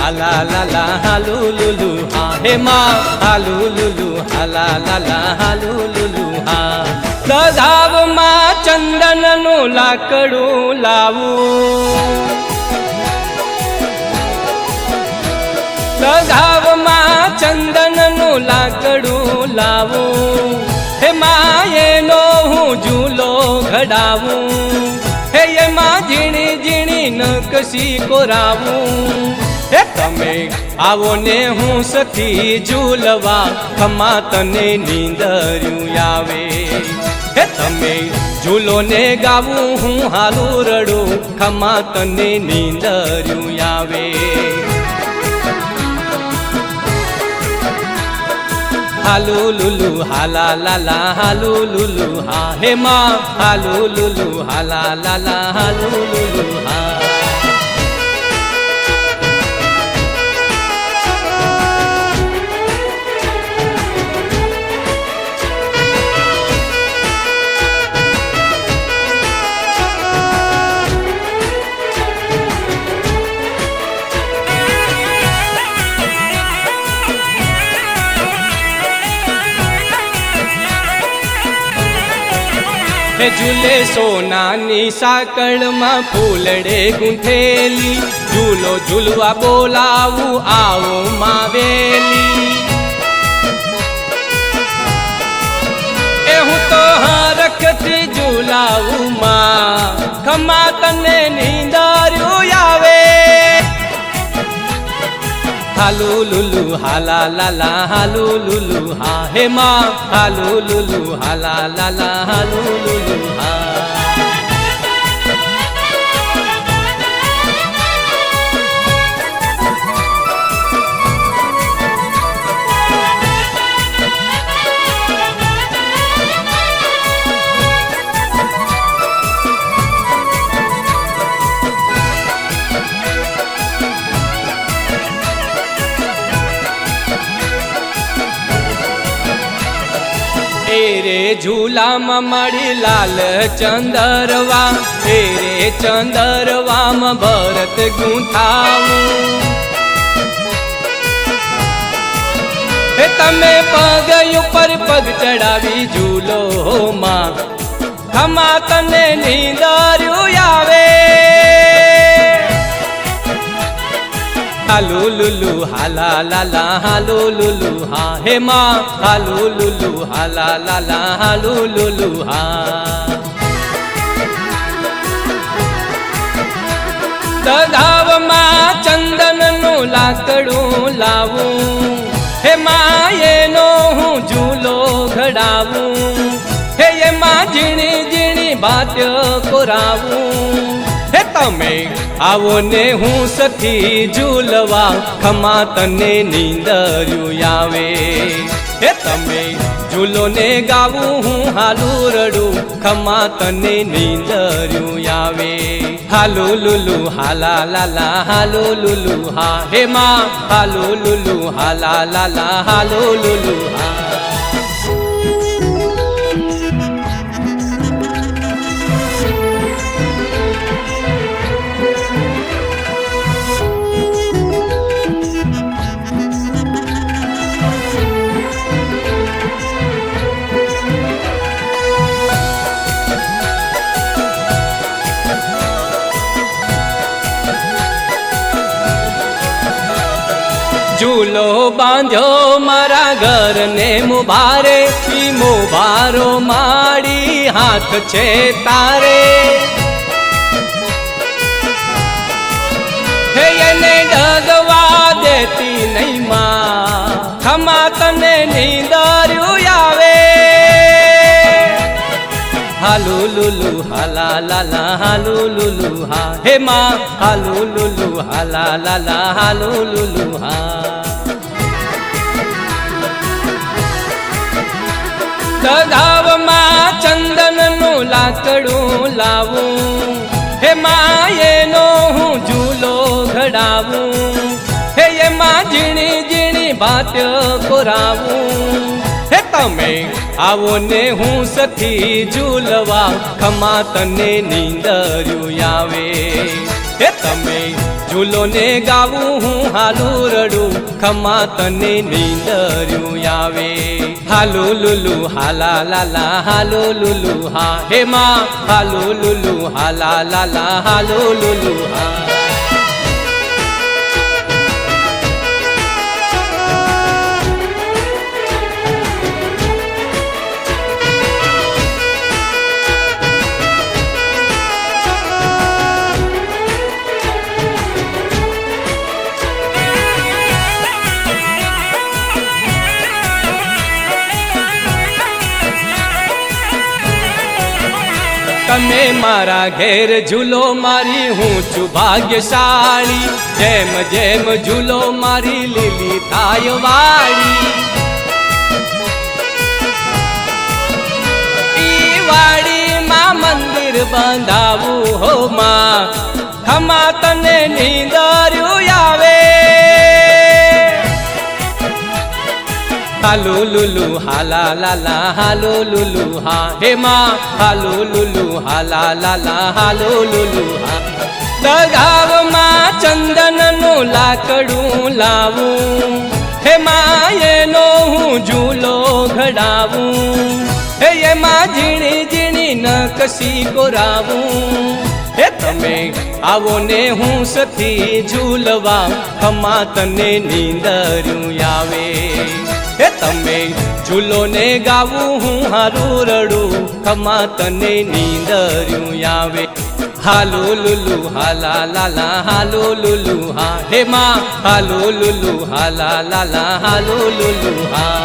હાલા લાલા હાલુ લુલુ હા હે માં હાલુ લુલુ હાલા લાલા હાલુ લુલુ હા દધાવમાં ચંદનનું લાકડું લાવું દધાવમાં ચંદનનું લાકડું લાવું હે માં એનો હું ઝૂલો ઘડાવું હે એમાં ઝીણી ઝીણી નકશી કોરાવું હે તમે આવો ને હું સખી ઝૂલવા ખમા તને નીંદર્યું આવે હે તમે ઝૂલો ને ગાવું હું હાલું રડું ખમા તને નીંદર્યું આવે હાલુ લુલુ હાલા લાલા હાલુ લુલુ હા હે માં હાલુ લુલુ હાલા લાલા હાલુ લુલુ હા ઝૂલે સોનાની સાકળમાં ફૂલડે ગૂંથેલી ઝૂલો ઝૂલવા બોલાવું આવો માવેલી એ હું તો હરખથી ઝૂલાવું માં ખમા તને નીંદર્યું આવે હાલુ લુલુ હાલા લાલા હાલુ લુલુ હા હે માં હાલુ લુલુ હાલા લાલા હાલુ લુલુ હા રે ઝૂલામાં મળી લાલ ચંદરવા રે ચંદરવામાં ભરત ગૂંથાવું હે તમે પગ ઉપર પગ ચડાવી ઝૂલો માં ખમા તને નીંદર્યું આવે હાલુ લુલુ હાલા લાલા હાલુ લુલુ હા હે માં હાલુ લુલુ હાલા લાલા હાલુ લુલુ હા દધાવમાં ચંદનનું લાકડું લાવું હે માં એનો હું ઝૂલો ઘડાવું હે એમાં ઝીણી ઝીણી ભાત્ય કોરાવું હે તમે આવો ને હું સખી ઝૂલવા ખમા તને નીંદર્યું આવે હે તમે ઝૂલો ને ગાવું હું હાલું રડું ખમા તને નીંદર્યું આવે હાલુ લુલુ હાલા લાલા હાલુ લુલુ હા હે માં હાલુ લુલુ હાલા લાલા હાલુ લુલુ હા ઝૂલો બાંધ્યો મારા ઘરને મુભારે ઈ મુભારો માડી હાથ છે તારે હે એને ડગવા દેતી નહીં માં ખમા તને નીંદર્યું આવે હાલુ લુલુ હાલા લાલા હાલુ લુલુ હા હે માં હાલુ લુલુ હાલા લાલા હાલુ લુલુ હા દધાવમાં ચંદનનું લાકડું લાવું હે માં એનો હું ઝૂલો ઘડાવું હે એમાં ઝીણી ઝીણી ભાત્ય કોરાવું હે તમે આવો ને હું સખી ઝૂલવા ખમા તને નીંદર્યું આવે હે તમે ઝૂલો ને ગાવું હું હાલું રડું ખમા તને નીંદર્યું આવે હાલુ લુલુ હાલા લાલા હાલુ લુલુ હા હે માં હાલુ લુલુ હાલા લાલા હાલુ લુલુ હા તમે મારા ઘેર ઝૂલો મારી હું છું ભાગ્યશાળી જેમ જેમ ઝૂલો મારી લીલી થાય વાળી ઈ વાડીમાં મંદિર બંધાવું હો માં ખમા તને નીંદર્યું આવે હાલુ લુલુ હાલા લાલા હાલુ લુલુ હા હે માં હાલુ લુલુ હાલા લાલા હાલુ લુલુ હા દગાવમાં ચંદનનું લાકડું લાવું હે માં એનો હું ઝૂલો ઘડાવું હે એમાં ઝીણી ઝીણી નકશી કોરાવું હે તમે આવો ને હું સથી ઝૂલવા ખમા તને નીંદર્યું આવે હે તમે ઝૂલો ને ગાવું હું હારું રડું ખમા તને નીંદર્યું આવે હાલુ લુલુ હાલા લાલા હાલુ લુલુ હા હે માં હાલુ લુલુ હાલા લાલા હાલુ લુલુ હા